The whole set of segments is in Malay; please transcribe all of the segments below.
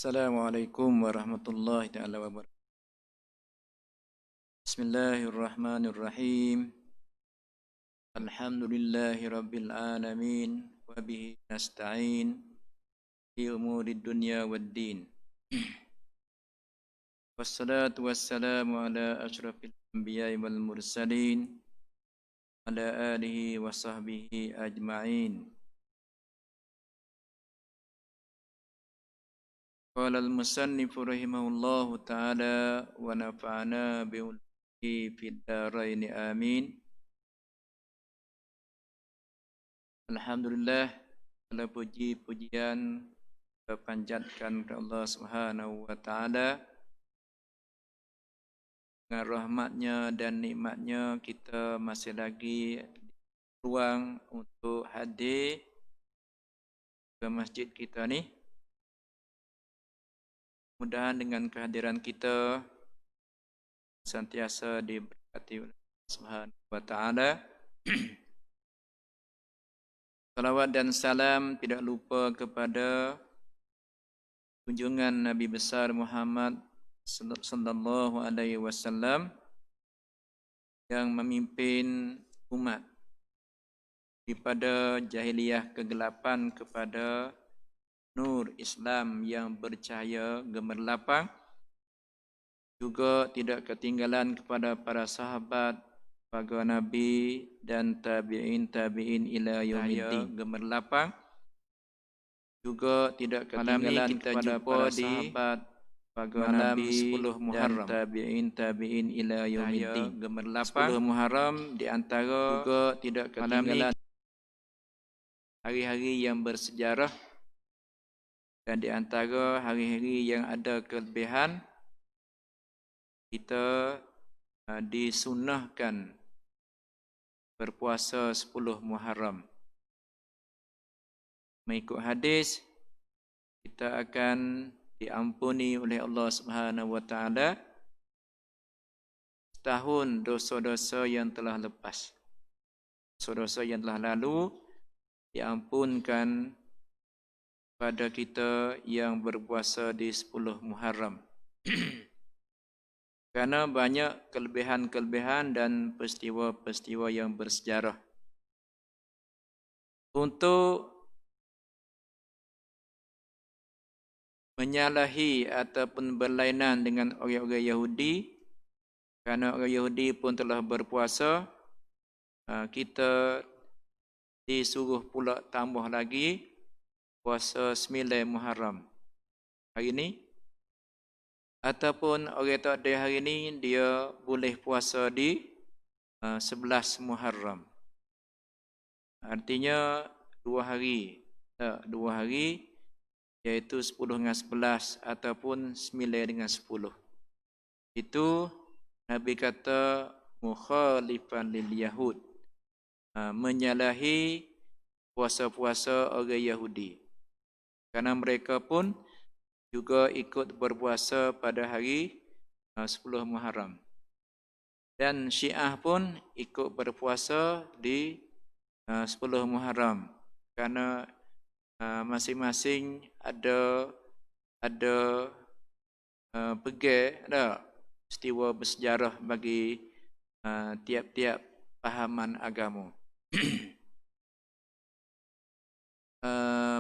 Assalamualaikum warahmatullahi taala wabarakatuh. Bismillahirrahmanirrahim. Alhamdulillahi rabbil alamin wa bihi nasta'in fi umurid dunya waddin. Wassalatu wassalamu ala asyrafil anbiya'i wal mursalin ala alihi wa sahbihi ajma'in. Qala al-musannifu rahimahullahu ta'ala wa nafa'ana bi'ulmihi fid dharain amin. Alhamdulillah, segala puji-pujian kita panjatkan kepada Allah Subhanahu wa taala. Dengan rahmatnya dan nikmatnya kita masih lagi ruang untuk hadir ke masjid kita ni. Mudah-mudahan dengan kehadiran kita sentiasa diberkati oleh Allah Subhanahu wa taala. Salawat dan salam tidak lupa kepada junjungan Nabi besar Muhammad sallallahu alaihi wasallam yang memimpin umat daripada jahiliyah kegelapan kepada nur Islam yang bercahaya gemerlapang. Juga tidak ketinggalan kepada para sahabat, para nabi dan tabi'in ila yaumiddin gemerlapang. Juga tidak ketinggalan kepada para sahabat, para nabi 10 Muharram dan tabi'in ila yaumiddin gemerlapang. 10 Muharram di antara juga tidak ketinggalan hari-hari yang bersejarah dan di antara hari-hari yang ada kelebihan. Kita disunnahkan berpuasa 10 Muharram. Mengikut hadis, kita akan diampuni oleh Allah Subhanahu wa taala setahun dosa-dosa yang telah lepas. Dosa-dosa yang telah lalu diampunkan pada kita yang berpuasa di 10 Muharram. Kerana banyak kelebihan-kelebihan dan peristiwa-peristiwa yang bersejarah. Untuk menyalahi ataupun berlainan dengan orang-orang Yahudi, kerana orang Yahudi pun telah berpuasa, kita disuruh pula tambah lagi puasa 9 Muharram hari ini. Ataupun orang tak ada hari ini, dia boleh puasa di 11 Muharram. Artinya 2 hari. 2 hari, iaitu 10 dengan 11 ataupun 9 dengan 10. Itu Nabi kata mukhalifan lil Yahud. Menyalahi puasa-puasa orang Yahudi. Kerana mereka pun juga ikut berpuasa pada hari 10 Muharram. Dan Syiah pun ikut berpuasa di 10 Muharram. Kerana masing-masing ada peristiwa bersejarah bagi tiap-tiap pahaman agama.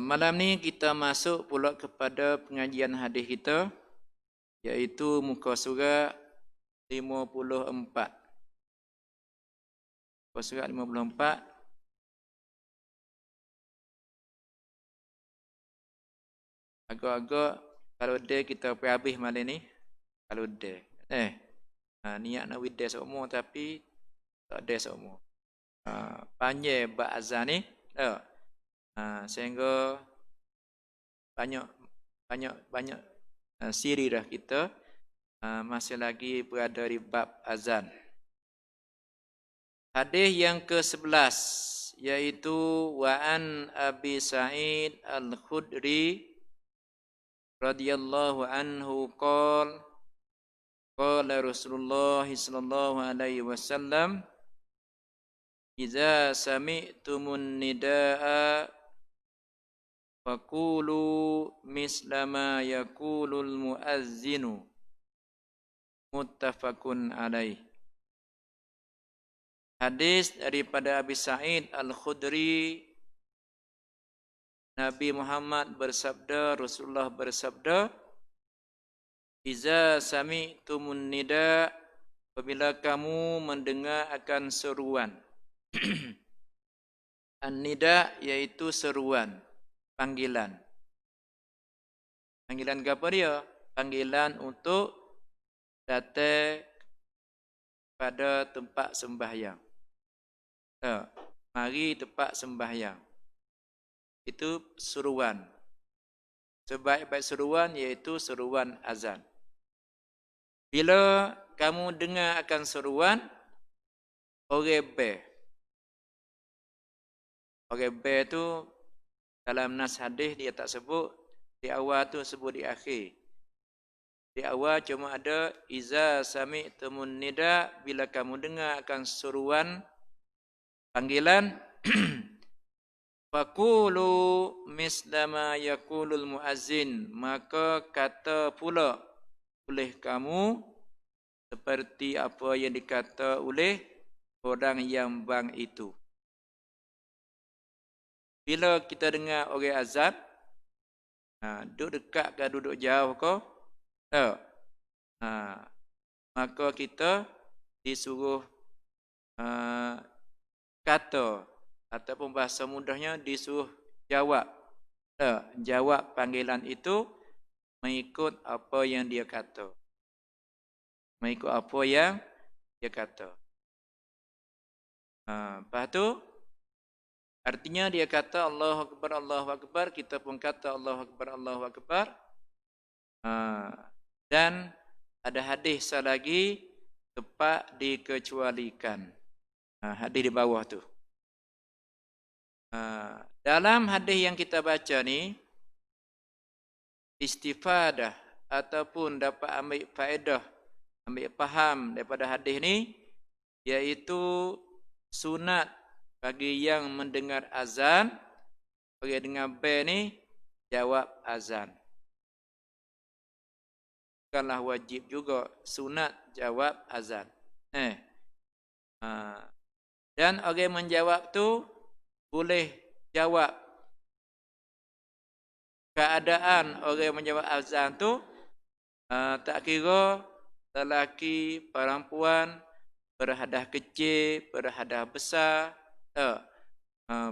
Malam ni kita masuk pula kepada pengajian hadis kita, iaitu muka surat 54. Muka surat 54. Agak-agak kalau dia kita pergi habis malam ni. Kalau dia. Niat nak wida semua tapi tak ada semua. Panjang bab azan ni. Sehingga banyak siri dah kita masih lagi berada di bab azan. Hadis yang ke-11 iaitu wa an Abi Sa'id Al-Khudri radhiyallahu anhu qala Rasulullah sallallahu alaihi wasallam idza sami'tumun nidaa Faqulu misla ma yaqulul muazzinu muttafaqun alaih. Hadis daripada Abi Sa'id Al-Khudri, Nabi Muhammad bersabda, Rasulullah bersabda, Iza sami'tumun nida, apabila kamu mendengar akan seruan. An-nida iaitu seruan, panggilan. Panggilan apa dia? Panggilan untuk datang pada tempat sembahyang. Mari tempat sembahyang. Itu seruan. Sebaik-baik seruan iaitu seruan azan. Bila kamu dengar akan seruan, orang bel. Orang bel tu dalam nas hadis dia tak sebut di awal tu, sebut di akhir. Di awal cuma ada iza sami'tumun nida, bila kamu dengar akan seruan panggilan faqulu misla ma yaqulul muazzin, maka kata pula oleh kamu seperti apa yang dikata oleh orang yang bang itu. Bila kita dengar orang azan, duduk dekat ke duduk jauh ke, maka kita disuruh kata, ataupun bahasa mudahnya disuruh jawab. Jawab panggilan itu mengikut apa yang dia kata. Mengikut apa yang dia kata. Lepas tu, artinya dia kata Allahu Akbar, kita pun kata Allahu Akbar. Dan ada hadis lagi, tepat dikecualikan. Hadis di bawah tu. Dalam hadis yang kita baca ni, istifadah ataupun dapat ambil faedah, ambil faham daripada hadis ni, iaitu sunat bagi yang mendengar azan, bagi dengar bel ni, jawab azan. Bukanlah wajib juga, sunat jawab azan. Dan orang menjawab tu boleh jawab keadaan orang menjawab azan tu, tak kira lelaki, perempuan, berhadas kecil, berhadas besar,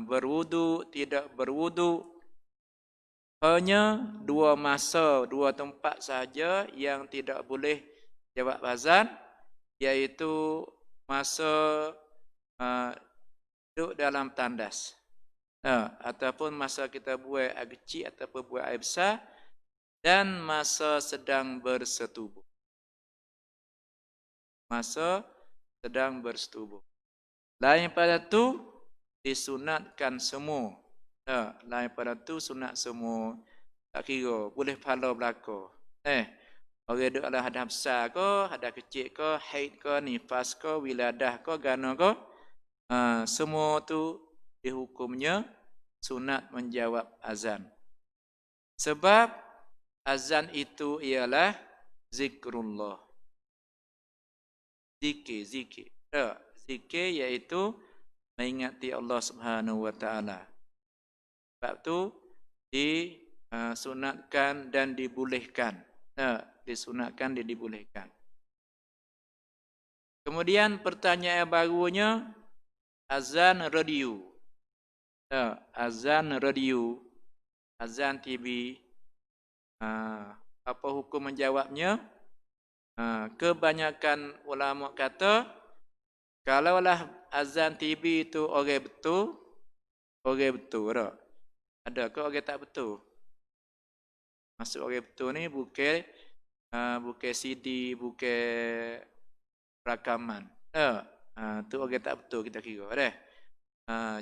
berwudu, tidak berwudu. Hanya dua masa, dua tempat sahaja yang tidak boleh jawab azan, iaitu masa duduk dalam tandas, ataupun masa kita buang air kecil ataupun buang air besar, dan masa sedang bersetubuh. Masa sedang bersetubuh. Lain pada tu disunatkan semua. Lain pada tu sunat semua. Tak kira, boleh pahala belaka. Orang duduk dalam hadas besar ke, hadas kecil ke, haid ke, nifas ke, wiladah ke, gana ke, semua tu dihukumnya sunat menjawab azan. Sebab azan itu ialah zikrullah. Zikir. Zikir iaitu mengingati Allah Subhanahu wa taala. Sebab tu disunatkan dan dibolehkan. Disunatkan dan dibolehkan. Kemudian pertanyaan barunya, azan radio. Azan radio, azan TV. Apa hukum menjawabnya? Kebanyakan ulama kata, kalaulah azan TV itu orang betul tak? Ada ke orang tak betul? Maksud orang betul ni bukan CD, bukan rakaman. Tu orang tak betul kita kira dah.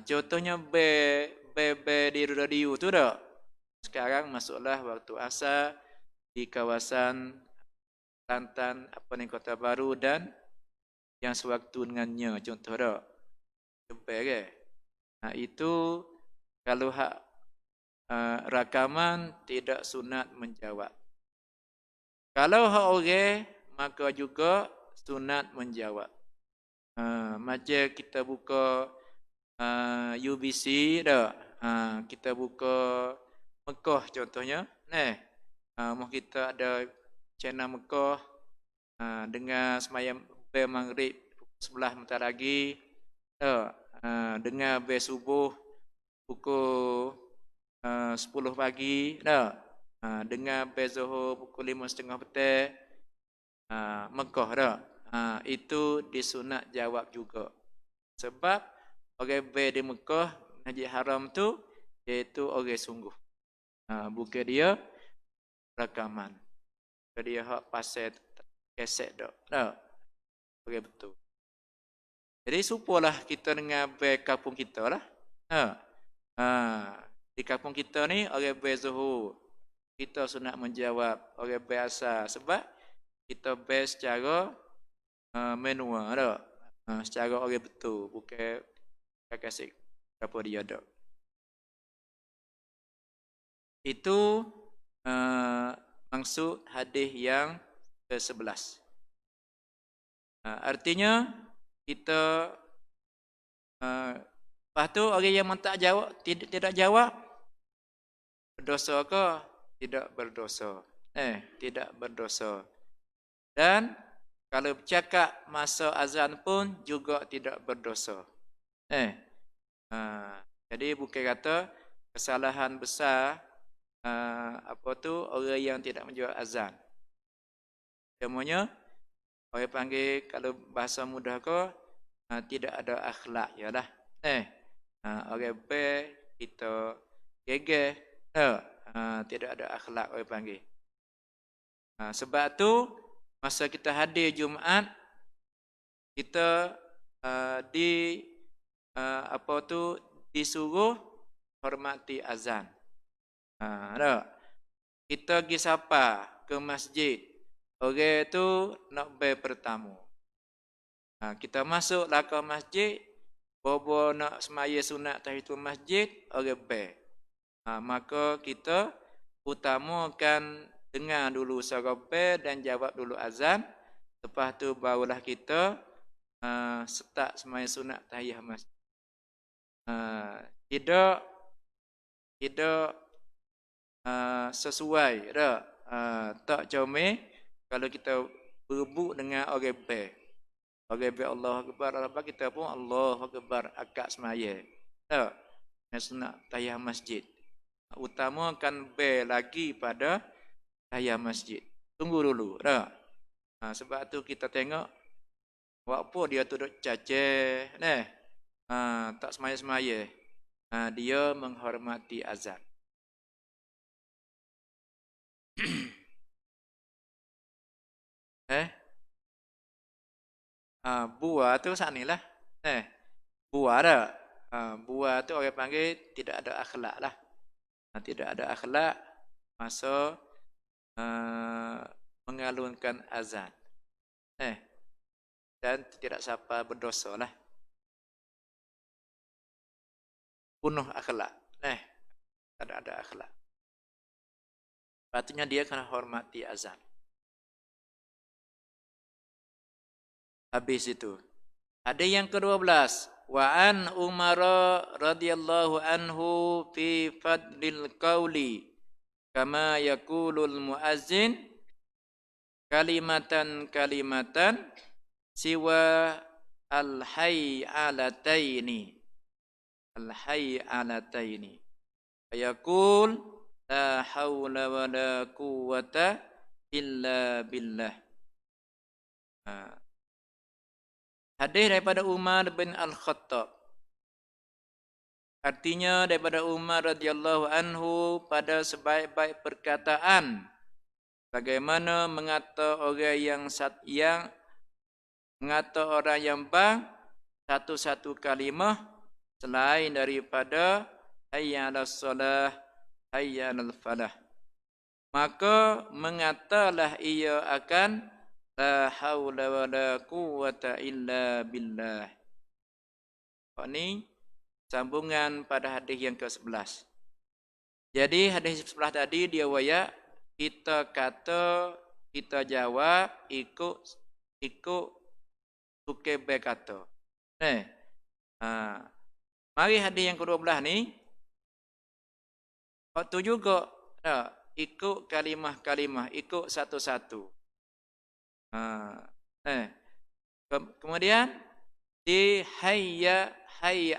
Contohnya di radio tu dah. Sekarang masuklah waktu asar di kawasan Kelantan, Kota Baru dan yang sewaktu dengannya, contoh dah. Jumpa ke? Itu kalau hak rakaman tidak sunat menjawab. Kalau hak orang, maka juga sunat menjawab. Macam kita buka UBC dah. Kita buka Mekah contohnya. Mau kita ada channel Mekah dengan semayang maghrib sebelah bentar lagi. Dengar subuh pukul 10 pagi. Dengar zuhur pukul 5.30 petang. Mekah dah. Itu disunat jawab juga. Sebab orang di Mekah Masjid Haram tu iaitu orang sungguh. Bukan dia rakaman. Bukan dia hak pasal keset dak. Okay, betul. Jadi supalah kita dengan kampung kita lah. Di kampung kita ni orang zuhur. Kita sunat menjawab orang biasa sebab kita secara manual dak. Secara orang betul, bukan kasih apa dia dak. Itu maksud hadis yang ke-11. Artinya kita lepas tu orang yang tak jawab tidak jawab berdosa ke? Tidak berdosa. Tidak berdosa. Dan kalau bercakap masa azan pun juga tidak berdosa. Jadi bukan kata kesalahan besar orang yang tidak menjawab azan. Semuanya orang panggil kalau bahasa mudah ke tidak ada akhlak yalah. Orang kita geger tidak ada akhlak orang panggil. Sebab tu masa kita hadir Jumaat kita disuruh hormati azan. Kita pergi sapa ke masjid. Orang tu nak berpertamu. Kita masuklah ke masjid. Bobo nak semaya sunat tahiyatul masjid. Orang maka kita utamakan dengar dulu suara dan jawab dulu azan. Lepas tu barulah kita start semaya sunat tahiyat masjid. Tidak sesuai dah. Tak comel kalau kita berebut dengan orang baik. Orang baik Allah Akbar, apa kita pun Allah Akbar akad semaya. Tak. Sunat tahiyat masjid. Utamakan baik lagi pada tahiyat masjid. Tunggu dulu dah. Sebab tu kita tengok apa dia tu duk cacah tak semaya-semaya. Dia menghormati azan. Buah tu sanilah. Buah dah. Buah tu orang panggil tidak ada akhlak lah. Tidak ada akhlak masa mengalunkan azan. Dan tidak siapa berdosa lah. Penuh akhlak. Tak ada akhlak. Patutnya dia kena hormati azan. Habis itu. Ada yang ke-12. Wa an Umar radhiyallahu anhu fi fadlil qauli kama yaqulul muazzin kalimatan siwa al-hay'alataini. Ayaqul la haula wa la quwwata illa billah. Hadis daripada Umar bin Al-Khattab. Artinya daripada Umar radhiyallahu anhu pada sebaik-baik perkataan bagaimana mengata orang yang mengata orang yang bang satu-satu kalimah selain daripada hayya 'alas salah hayya 'alal falah. Maka mengatalah ia akan la haula wa la quwwata illa billah. Ini sambungan pada hadis yang ke-11. Jadi hadis sebelah tadi dia waya kita kata kita jawab ikut tuke be kata. Ha. Mari hadis yang ke-12 ni waktu juga ikut kalimah-kalimah, ikut satu-satu. Kemudian di hayya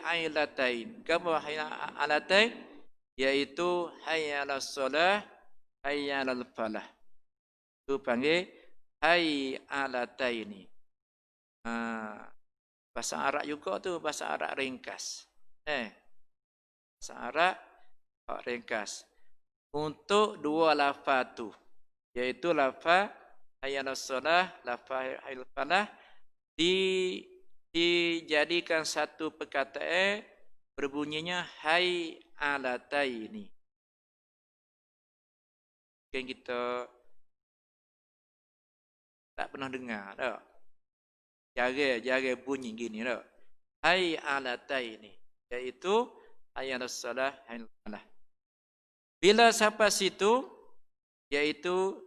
alatain. Apa hayya alatain? Yaitu hayya 'alas shalah, hayya 'alal falah. Itu panggil hayya alataini. Bahasa Arab juga tu, bahasa Arab ringkas. Bahasa Arab ringkas. Untuk dua lafaz tu, yaitu lafaz hayya 'alas shalah, lafaz hayya 'alal falah dijadikan satu perkataan berbunyinya hay alataini. Mungkin kita tak pernah dengar tak? Jaga bunyi gini tak? Hay alataini, iaitu hay alas-salah, hay al-falah. Bila sampai situ, iaitu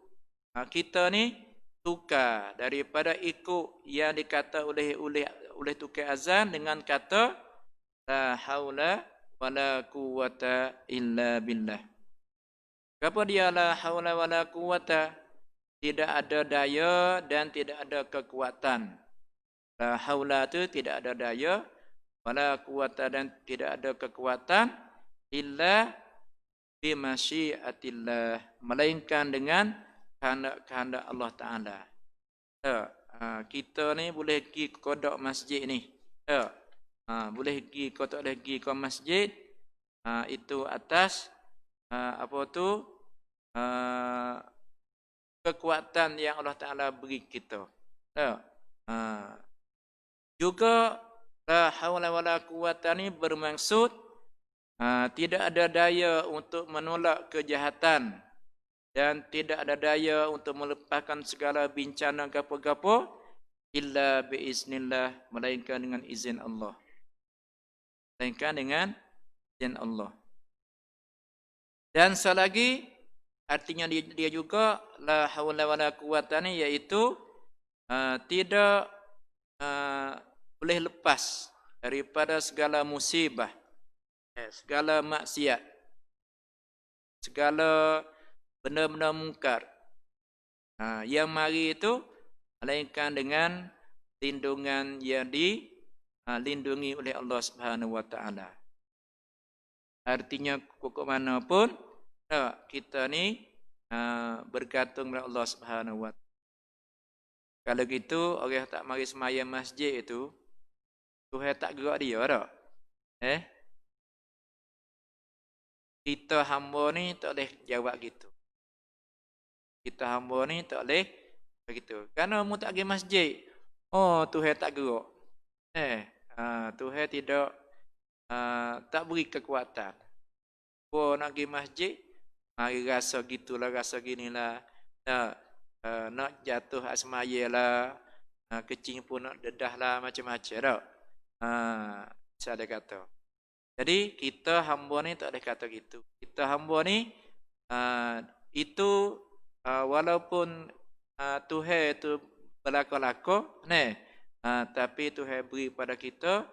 kita ni tukar daripada ikut yang dikata oleh tukar azan dengan kata la haula wala quwata illa billah. Apa dia la haula wala quwata? Tidak ada daya dan tidak ada kekuatan. La haula itu tidak ada daya, wala quwata dan tidak ada kekuatan illa bi masyiatillah, melainkan dengan kehendak Allah Taala. Kita ni boleh pergi ke kodok masjid ni. Boleh pergi kau tak boleh pergi ke masjid. Itu atas kekuatan yang Allah Taala beri kita. Juga la haula wala quwata ni bermaksud tidak ada daya untuk menolak kejahatan dan tidak ada daya untuk melepaskan segala bencana gapo-gapo illa biiznillah, melainkan dengan izin Allah. Melainkan dengan izin Allah. Dan selagi artinya dia juga la haula wala quwata ni iaitu tidak boleh lepas daripada segala musibah, segala maksiat, segala benda-benda mungkar yang mari itu, melainkan dengan lindungan yang dilindungi oleh Allah Subhanahu wa taala. Artinya pokok mana pun kita ni bergantung kepada Allah Subhanahu wa taala. Kalau gitu orang tak mari sembahyang masjid itu Tuhan tak gerak dia tak? Kita hamba ni tak boleh jawab gitu. Kita hamba ni tak boleh begitu. Kerana mu tak pergi masjid, Tuhan tak gerak. Tuhan tidak tak beri kekuatan. Kau nak pergi masjid, mari rasa gitulah, rasa ginilah. Nak jatuh asmaya lah, kecing pun nak dedah lah, macam-macam tak? Saya kata. Jadi kita hamba ni tak boleh kata gitu. Kita hamba ni itu walaupun Tuhan itu berlaku-laku, tapi Tuhan beri pada kita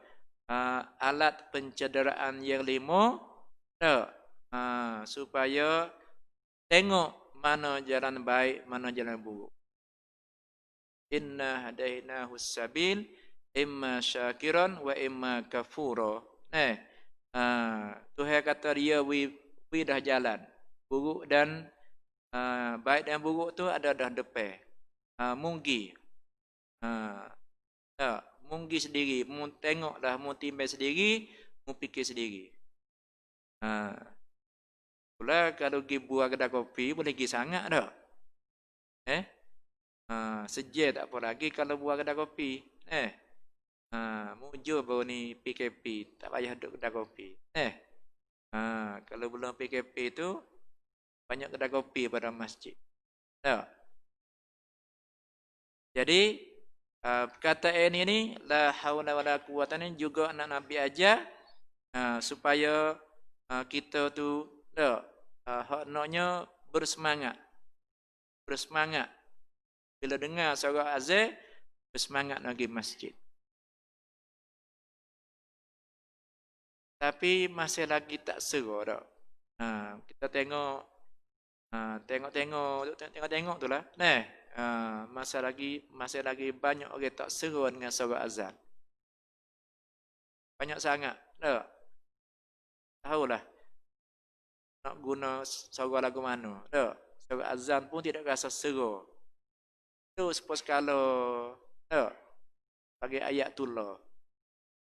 alat pencederaan yang 5 supaya tengok mana jalan baik, mana jalan buruk. Inna hadainahu sabil imma syakiran wa imma kafura. Tuhan kata dia we dah jalan buruk dan baik dan buruk tu ada dah depan. Munggi munggi sendiri, mu tengok dah, mu timbang sendiri, mu fikir sendiri. Pula kalau pergi buah kedai kopi boleh pergi sangat tak? Sejak tak apa lagi kalau buah kedai kopi. Muncul baru ni PKP, tak payah duduk kedai kopi. Kalau belum PKP tu banyak kedai kopi pada masjid. Jadi perkataan ini la haula wala quwata ni juga anak Nabi ajar supaya kita tu hak naknya bersemangat. Bersemangat. Bila dengar suara azan, bersemangat nak pergi masjid. Tapi masih lagi tak seru dah. Kita tengok tengok tu lah. Masih lagi banyak orang tak seru dengan suara azan. Banyak sangat. Tak? Tahulah. Nak guna suara lagu mana. Tak? Suara azan pun tidak rasa seru. Tu suppose kalau tak? Bagi ayat tu lah.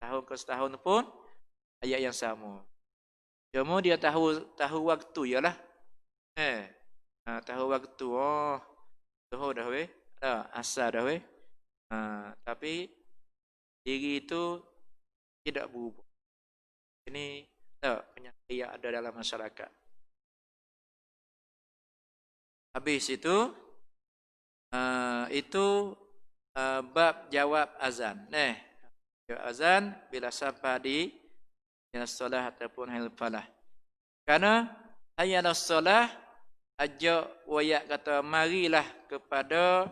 Tahun ke setahun pun ayat yang sama. Cuma dia tahu waktu ialah. Tahu waktu. Tahu dah weh. Asal dah weh. Tapi diri itu tidak berubah. Ini penyakit yang ada dalam masyarakat. Habis itu bab jawab azan. Jawab azan bila sampai di solah ataupun hayal falah. Karena hayal solah ajak wayak kata marilah kepada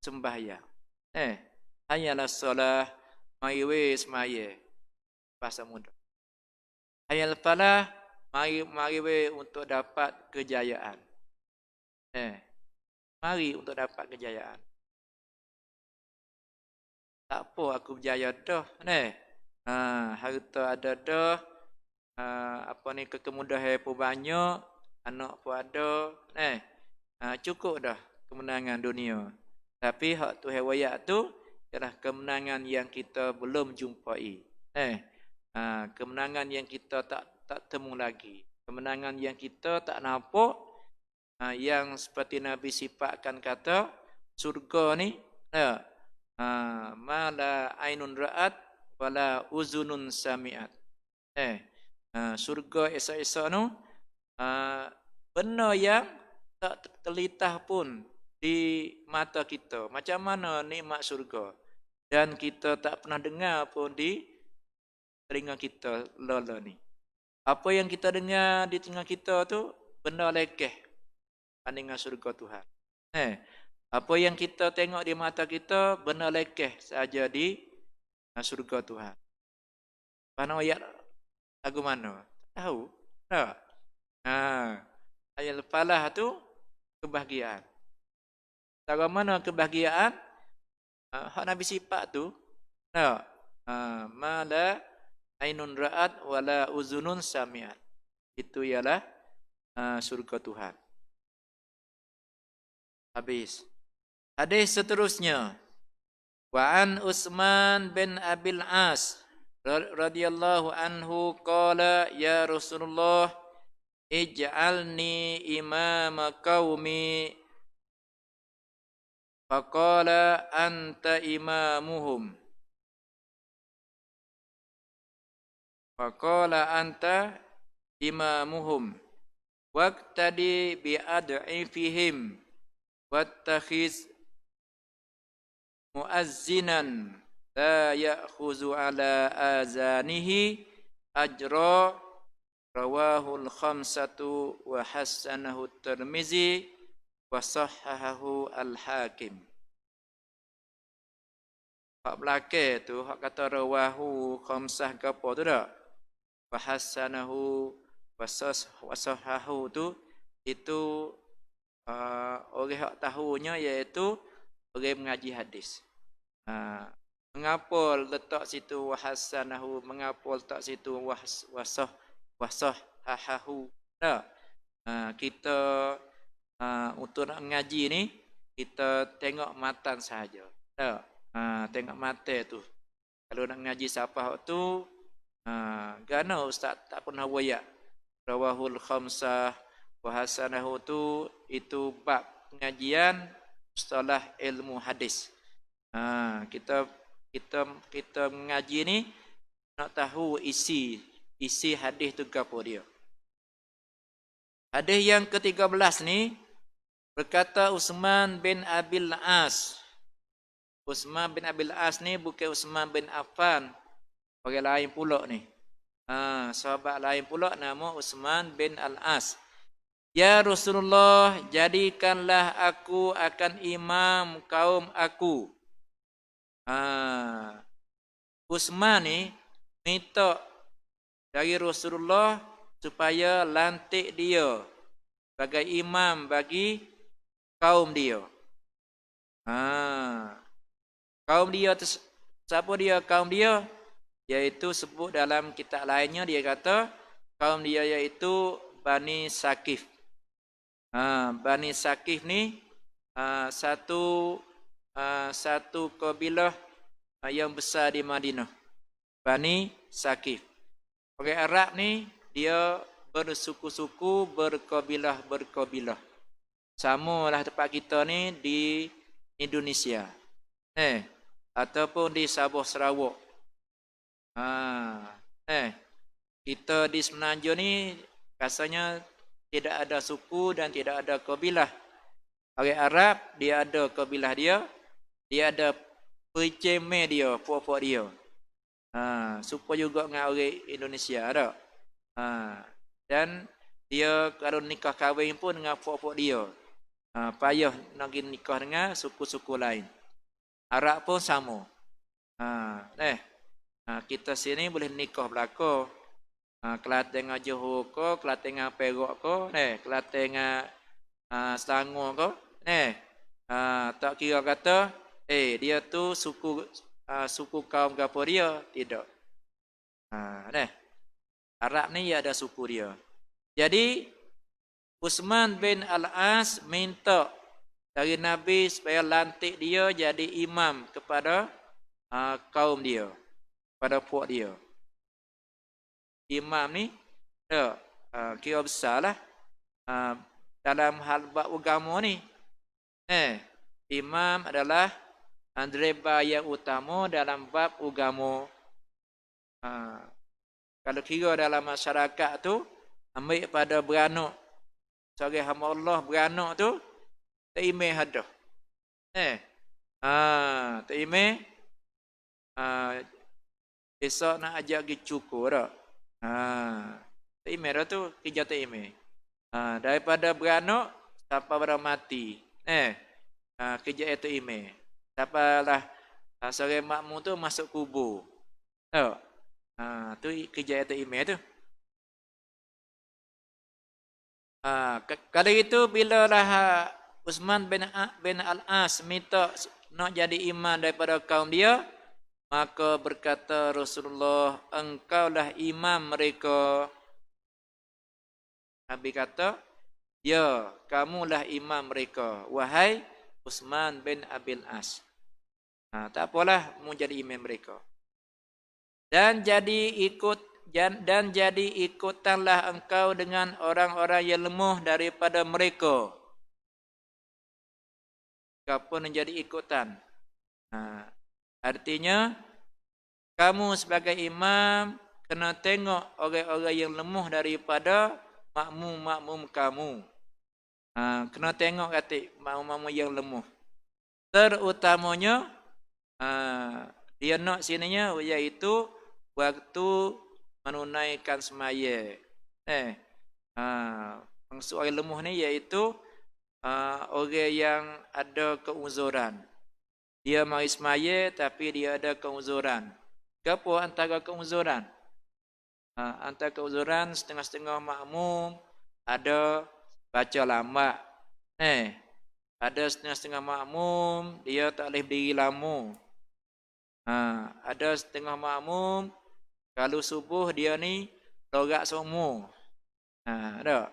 sembahyang. Hayal solah mari we semaya. Bahasa mudah. Hayal falah mari we untuk dapat kejayaan. Mari untuk dapat kejayaan. Tak apa aku berjaya dah. Harta ada dah. Kemudahan pun banyak. Anak pun ada. Cukup dah kemenangan dunia. Tapi hak tu hewayat tu ialah kemenangan yang kita belum jumpai. Kemenangan yang kita tak temu lagi. Kemenangan yang kita tak nampak. Yang seperti Nabi sifatkan kata surga ni ma la ainun ra'at wala uzunun sami'at. Surga esok-esok tu benda yang tak terlitah pun di mata kita. Macam mana nikmat surga. Dan kita tak pernah dengar pun di telinga kita lola ni. Apa yang kita dengar di telinga kita tu benda lekeh dengan surga Tuhan. Apa yang kita tengok di mata kita benda lekeh saja di surga Tuhan. Mana ayat lagu mana? Tahu? Tak? Ayat falah tu kebahagiaan. Tahu mana kebahagiaan? Hak Nabi sifat tu. Tak? Ma la ainun ra'at wala uzunun sami'at. Itu ialah surga Tuhan. Habis. Hadis seterusnya. Wa an Utsman bin Abil As radhiyallahu anhu qala ya Rasulullah ij'alni imama qaumi faqala anta imamuhum waqtadi bi ad'ifihim wattakhiz muazzinan la ya'khuzu ala azanihi ajra rawahul khamsatu wa hassanahu at-Tirmizi wa sahhahahu al-Hakim. Hak belakang tu hak kata rawahu khamsah ke apa tu dak? Wa hassanahu wa sahhahu tu itu orang hak tahunya iaitu orang mengaji hadis. Mengapa letak situ wahasanahu, mengapa letak situ wasahahu. Kita untuk nak mengaji ni kita tengok matan sahaja. Tengok mata tu. Kalau nak mengaji siapa tu gana ustaz tak pernah wayak rawahul khamsah wahasanahu tu itu bab pengajian istilah ilmu hadis. Kita mengaji ni nak tahu isi hadis tu apa dia. Hadis yang ke-13 ni berkata Utsman bin Abil As. Utsman bin Abil As ni bukan Utsman bin Affan. Orang lain pula ni. Sahabat lain pula nama Utsman bin Al-As. Ya Rasulullah, jadikanlah aku akan imam kaum aku. Utsman ni minta dari Rasulullah supaya lantik dia sebagai imam bagi kaum dia. Kaum dia siapa dia kaum dia? Iaitu sebut dalam kitab lainnya dia kata kaum dia iaitu Bani Sakif. Bani Sakif ni satu kabilah yang besar di Madinah. Bani Sakif. Orang Arab ni dia bersuku-suku, berkabilah. Sama lah tempat kita ni di Indonesia. Ataupun di Sabah Sarawak. Kita di Semenanjung ni rasanya tidak ada suku dan tidak ada kabilah. Orang Arab dia ada kabilah dia ada perceme dia, puak-puak dia. Supaya juga dengan orang Indonesia ada. Dan dia kalau nikah kahwin pun dengan puak-puak dia. Payah nak nikah dengan suku-suku lain. Arab pun sama. Kita sini boleh nikah belaka. Kelantan dengan Johor ko, Kelantan dengan Perak ko, Kelantan dengan Selangor ko, tak kira kata, dia tu suku kaum gapo dia, tidak. Arab ni ada suku dia. Jadi Utsman bin Al-As minta dari Nabi supaya lantik dia jadi imam kepada kaum dia, pada puak dia. Imam ni kira besar lah dalam hal bab agama ni. Imam adalah andreba yang utama dalam bab agama. Kalau kira dalam masyarakat tu ambil pada beranak sebagai hamba Allah, beranak tu tak imeh hadah. Tak imeh esok nak ajak pergi cukur dah. Tak imeh dah tu kerja tak imeh. Daripada beranak sampai pada mati. Kerja itu imeh. Sampailah seorang makmum tu masuk kubur. Tu kerja itu imeh tu. Kali itu bila lah Utsman bin Al-As minta nak jadi imam daripada kaum dia, maka berkata Rasulullah, engkaulah imam mereka. Nabi kata, ya, kamulah imam mereka, wahai Utsman bin Abil As. Tak apalah, mau jadi imam mereka. Dan jadi ikutanlah engkau dengan orang-orang yang lemah daripada mereka. Kau pun menjadi ikutan. Artinya, kamu sebagai imam kena tengok orang-orang yang lemah daripada makmum-makmum kamu. Kena tengok kata makmum-makmum yang lemah. Terutamanya, dia nak sininya iaitu waktu menunaikan semaya. Maksud orang lemah ni iaitu orang yang ada keuzuran. Dia mari semaya tapi dia ada keuzuran. Apa antara keuzuran? Antara keuzuran setengah-setengah makmum ada baca lambat. Ada setengah-setengah makmum dia tak boleh berdiri lama. Ada setengah makmum kalau subuh dia ni lorak semua. Ada.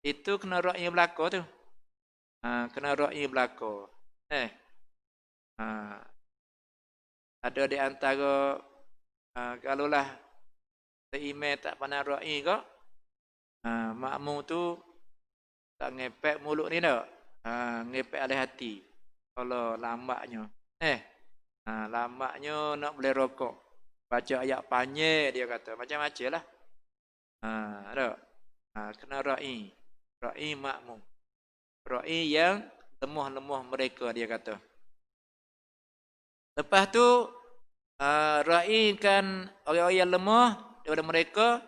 Itu kena raknya belaka tu. Kena raknya belaka. Ada di antara kalaulah seimeh tak pandai ra'i kok, makmum tu tak ngepek mulut ni dak. Ngepek oleh hati. Kalau lambatnya. Lambatnya nak boleh rokok. Baca ayat panjang dia kata. Macam-macam lah. Ada. Kena ra'i. Ra'i makmum. Ra'i yang lemah-lemah mereka dia kata. Lepas tu ra'i kan orang-orang yang lemah daripada mereka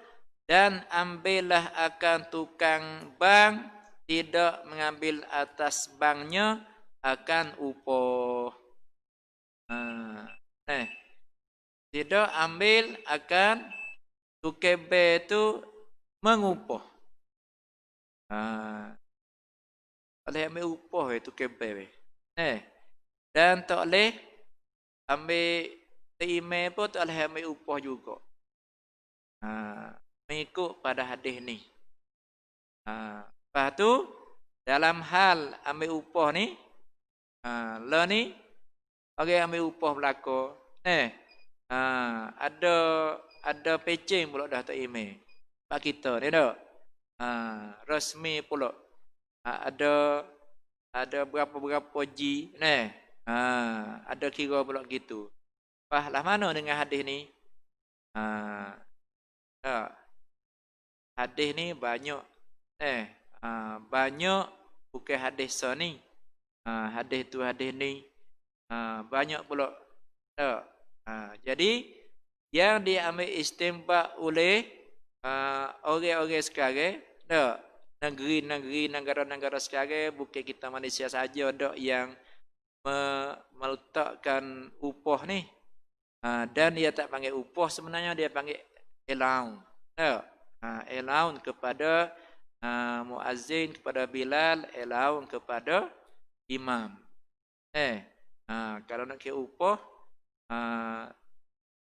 dan ambillah akan tukang bank, tidak mengambil atas banknya akan upah. Tidak ambil akan tukang bank itu mengupah. Boleh ambil upah tukang bank. Dan tak boleh ambil email pun tak boleh ambil upah juga. Mengikut pada hadis ni. Lepas tu dalam hal ambil upah ni, lah ni orang ambil upah belaka. Ada pecing pula dah tak email. Pak kita ni dak. Rasmi pula. Ada berapa-berapa G ni. Ada kira pula gitu. Lah mana dengan hadis ni? Hadis ni banyak. Banyak bukan hadis ni. Hadis tu hadis ni. Banyak pula. Jadi yang diambil istinbat oleh orang-orang sekarang, negeri-negeri, negara-negara sekarang, bukan kita Malaysia saja dak yang meletakkan upah ni. Dan dia tak panggil upah, sebenarnya dia panggil allowance. Allowance kepada muazzin, kepada Bilal, allowance kepada imam. Kalau nak kira upah,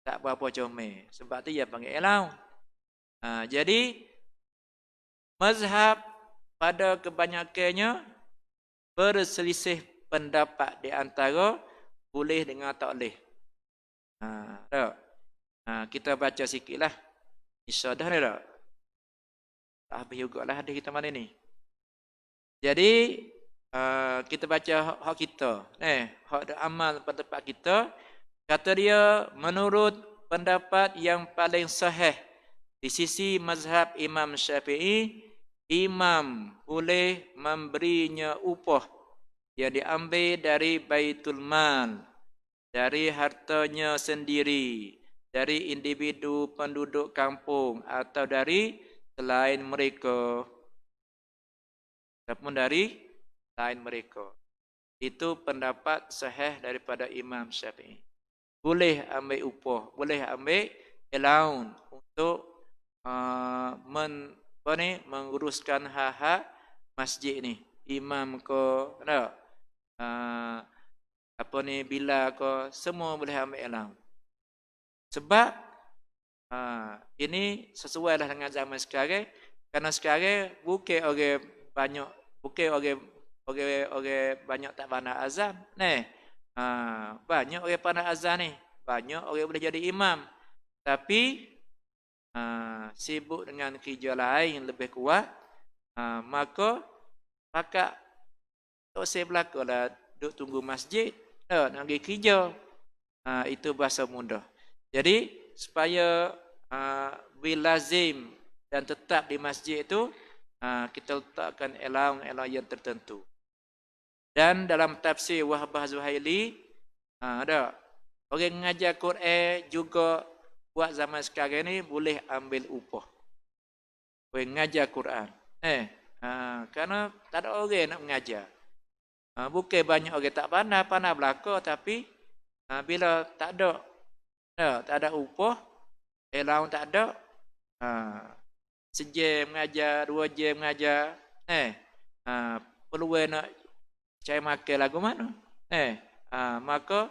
tak berapa comel. Sebab tu dia panggil allowance. Jadi mazhab pada kebanyakannya berselisih pendapat di antara boleh dengan tak boleh. Kita baca sikitlah. Insya dah ni tak? Tak habis juga lah hadis kita mana ni. Jadi kita baca hak kita. Hak amal pada tempat kita. Kata dia menurut pendapat yang paling sahih di sisi mazhab Imam Syafi'i, imam boleh memberinya upah yang diambil dari Baitul Mal, dari hartanya sendiri, dari individu penduduk kampung atau dari selain mereka. Ataupun dari selain mereka. Itu pendapat sahih daripada Imam Syafi'i. Boleh ambil upah, boleh ambil allowance untuk menguruskan hak-hak masjid ni. Imam ke, bila ke, semua boleh ambil allowance. Sebab ini sesuai lah dengan zaman sekarang. Kerana sekarang bukan orang banyak, bukan orang banyak tak pandai azan. Banyak orang pandai azan ni. Banyak orang boleh jadi imam. Tapi sibuk dengan kerja lain yang lebih kuat. Maka pakat tak usah belaka lah duduk tunggu masjid. Nak pergi kerja. Itu bahasa mudah. Jadi supaya lazim dan tetap di masjid itu, kita letakkan allowance yang tertentu. Dan dalam tafsir Wahbah Zuhaili, ada orang mengajar Quran juga buat zaman sekarang ni boleh ambil upah. Orang mengajar Quran. Kerana tak ada orang nak mengajar. Bukan banyak orang tak pandai belaka, tapi bila tak ada upah, allowance tak ada, sejam mengajar, 2 jam mengajar, peluang nak cari makan lagu mana? Maka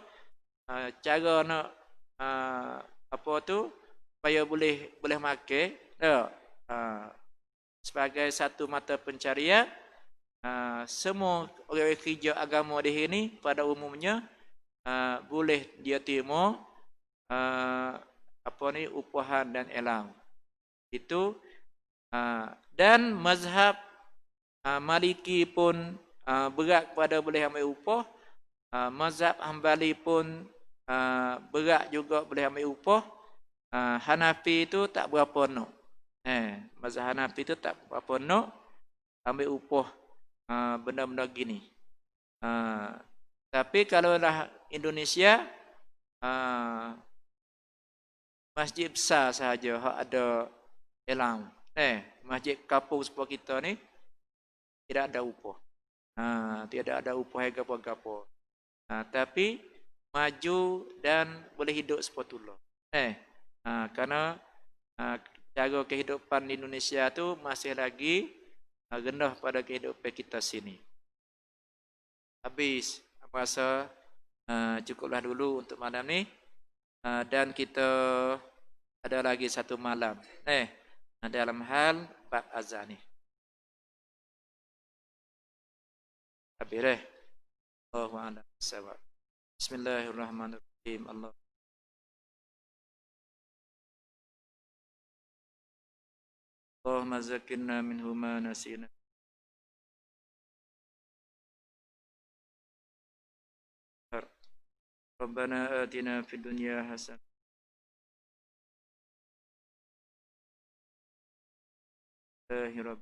cara nak supaya boleh makan, sebagai satu mata pencarian, semua orang kerja agama di sini pada umumnya boleh dia terima upahan dan allowance. Itu dan mazhab Maliki pun berat pada boleh ambil upah. Mazhab Hambali pun berat juga boleh ambil upah. Hanafi itu tak berapa nak. Mazhab Hanafi itu tak berapa nak ambil upah benda-benda gini. Tapi kalau lah Indonesia, masjid besar sahaja hak ada elang. Masjid kampung sepuh kita ni tidak ada upah. Tidak ada upah yang gapo-gapo. Tapi maju dan boleh hidup sepatutnya. Karena cara kehidupan di Indonesia tu masih lagi rendah pada kehidupan kita sini. Habis, apa rasa cukuplah dulu untuk malam ni. Dan kita ada lagi satu malam. Dalam hal bab azan ni. Habis dah. Allahu a'lam bissawab. Bismillahirrahmanirrahim. Allahumma zakirna minhu ma nasina. Rabbana atina fid dunya hasanah. Akhirah.